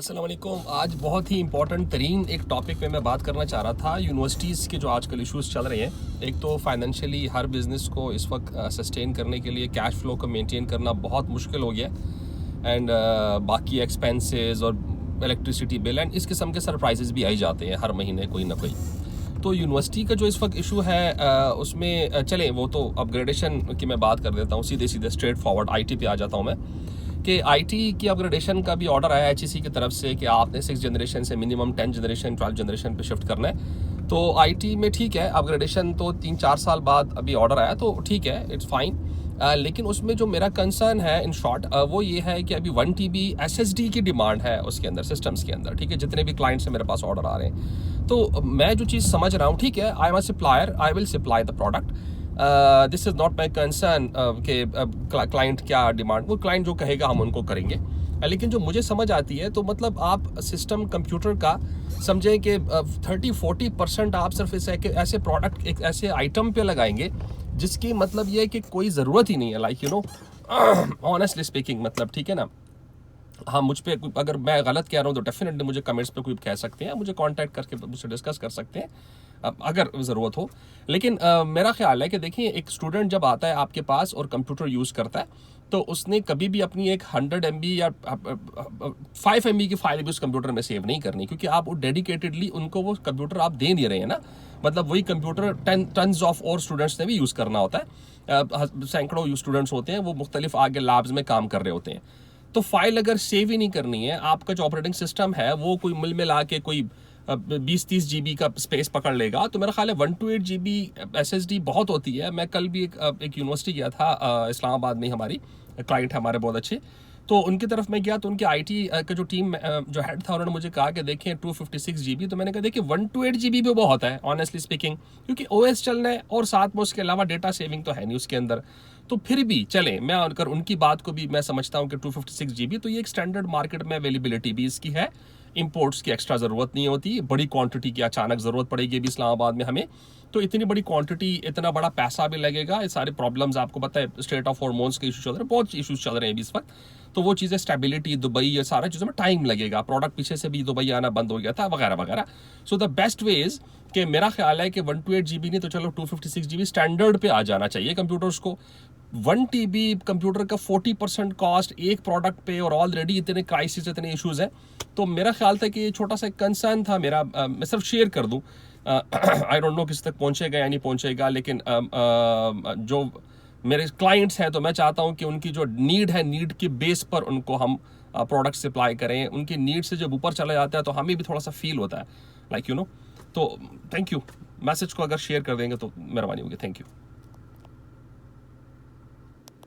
अस्सलाम वालेकुम। आज बहुत ही इंपॉर्टेंट तरीन एक टॉपिक पे मैं बात करना चाह रहा था। यूनिवर्सिटीज़ के जो आजकल इश्यूज़ चल रहे हैं, एक तो फाइनेंशियली हर बिज़नेस को इस वक्त सस्टेन करने के लिए कैश फ्लो को मेंटेन करना बहुत मुश्किल हो गया है एंड बाकी एक्सपेंसेस और इलेक्ट्रिसिटी बिल एंड इस किस्म के सरप्राइजेज़ भी आई जाते हैं हर महीने कोई ना कोई। तो यूनिवर्सिटी का जो इस वक्त इशू है उसमें चलें वो तो अपग्रेडेशन की मैं बात कर देता हूँ, सीधे सीधे स्ट्रेट फॉरवर्ड आईटी पे आ जाता हूँ मैं कि आईटी की अपग्रेडेशन का भी ऑर्डर आया एचईसी की तरफ से कि आपने 6 जनरेशन से मिनिमम 10 जनरेशन 12 जनरेशन पे शिफ्ट करना है। तो आईटी में ठीक है, अपग्रेडेशन तो 3-4 साल बाद अभी ऑर्डर आया तो ठीक है, इट्स फाइन। लेकिन उसमें जो मेरा कंसर्न है इन शॉर्ट वो ये है कि अभी 1 TB SSD की डिमांड है उसके अंदर, सिस्टम्स के अंदर, ठीक है, जितने भी क्लाइंट से मेरे पास ऑर्डर आ रहे हैं। तो मैं जो चीज़ समझ रहा हूँ, ठीक है, I am a supplier, I will supply the product, this is not my concern कि क्लाइंट क्या डिमांड, वो क्लाइंट जो कहेगा हम उनको करेंगे। लेकिन जो मुझे समझ आती है तो मतलब आप सिस्टम कंप्यूटर का समझें कि 30-40% आप सिर्फ ऐसे प्रोडक्ट एक ऐसे आइटम पे लगाएंगे जिसकी मतलब ये है कि कोई ज़रूरत ही नहीं है, like you know honestly speaking, मतलब ठीक है ना। हाँ, मुझ पे अगर मैं गलत कह रहा हूँ तो डेफिनेटली मुझे कमेंट्स पे कोई कह सकते हैं, मुझे कांटेक्ट करके मुझसे डिस्कस कर सकते हैं अगर ज़रूरत हो। लेकिन मेरा ख्याल है कि देखिए, एक स्टूडेंट जब आता है आपके पास और कंप्यूटर यूज़ करता है तो उसने कभी भी अपनी एक 100 MB या 5 MB की फाइल भी उस कंप्यूटर में सेव नहीं करनी, क्योंकि आप वो डेडिकेटेडली उनको वो कंप्यूटर आप दे नहीं रहे हैं ना। मतलब वही कंप्यूटर टन्स ऑफ और स्टूडेंट्स ने भी यूज़ करना होता है, सैकड़ों स्टूडेंट्स होते हैं, वो मुख्तलिफ आगे लैब्स में काम कर रहे होते हैं। तो फाइल अगर सेव ही नहीं करनी है, आपका जो ऑपरेटिंग सिस्टम है वो कोई मिल मिला के कोई 20-30 GB का स्पेस पकड़ लेगा, तो मेरा ख्याल है 128 GB SSD बहुत होती है। मैं कल भी एक यूनिवर्सिटी गया था, इस्लामाबाद में, हमारी क्लाइंट है हमारे बहुत अच्छे, तो उनकी तरफ मैं गया तो उनके आईटी का जो टीम जो हेड था, उन्होंने मुझे कहा कि देखें 256 GB, तो मैंने कहा देखिए 128 GB भी बहुत है ऑनेस्टली स्पीकिंग, क्योंकि OS चलना है और साथ में उसके अलावा डेटा सेविंग तो है नहीं उसके अंदर। तो फिर भी चलें, मैं अगर उनकी बात को भी मैं समझता हूँ कि 256 GB तो ये एक स्टैंडर्ड मार्केट में अवेलेबिलिटी भी इसकी है, इंपोर्ट्स की एक्स्ट्रा ज़रूरत नहीं होती, बड़ी क्वांटिटी की अचानक ज़रूरत पड़ेगी भी इस्लामाबाद में हमें, तो इतनी बड़ी क्वांटिटी, इतना बड़ा पैसा भी लगेगा, ये सारे प्रॉब्लम्स आपको पता है, स्टेट ऑफ हार्मोन्स के इशू चल रहे हैं, बहुत इशूज़ चल रहे हैं अभी इस वक्त, तो वो चीज़ें स्टेबिलिटी, दुबई, ये सारा चीज़ों में टाइम लगेगा, प्रोडक्ट पीछे से भी दुबई आना बंद हो गया था वगैरह वगैरह। So the best way is कि मेरा ख्याल है कि 128 GB नहीं तो चलो 256 GB स्टैंडर्ड पे आ जाना चाहिए कंप्यूटर्स को। 1 TB कंप्यूटर का 40% कॉस्ट एक प्रोडक्ट पे, और ऑलरेडी इतने क्राइसिस, इतने इश्यूज हैं, तो मेरा ख्याल था कि ये छोटा सा कंसर्न था मेरा, मैं सिर्फ शेयर कर दूं। आई डोंट नो किस तक पहुंचेगा या नहीं पहुंचेगा, लेकिन जो मेरे क्लाइंट्स हैं तो मैं चाहता हूं कि उनकी जो नीड है, नीड के बेस पर उनको हम प्रोडक्ट सप्लाई करें। उनकी नीड से जब ऊपर चला जाता है तो हमें भी थोड़ा सा फील होता है, लाइक यू नो। तो थैंक यू, मैसेज को अगर शेयर कर देंगे तो मेहरबानी होगी, थैंक यू।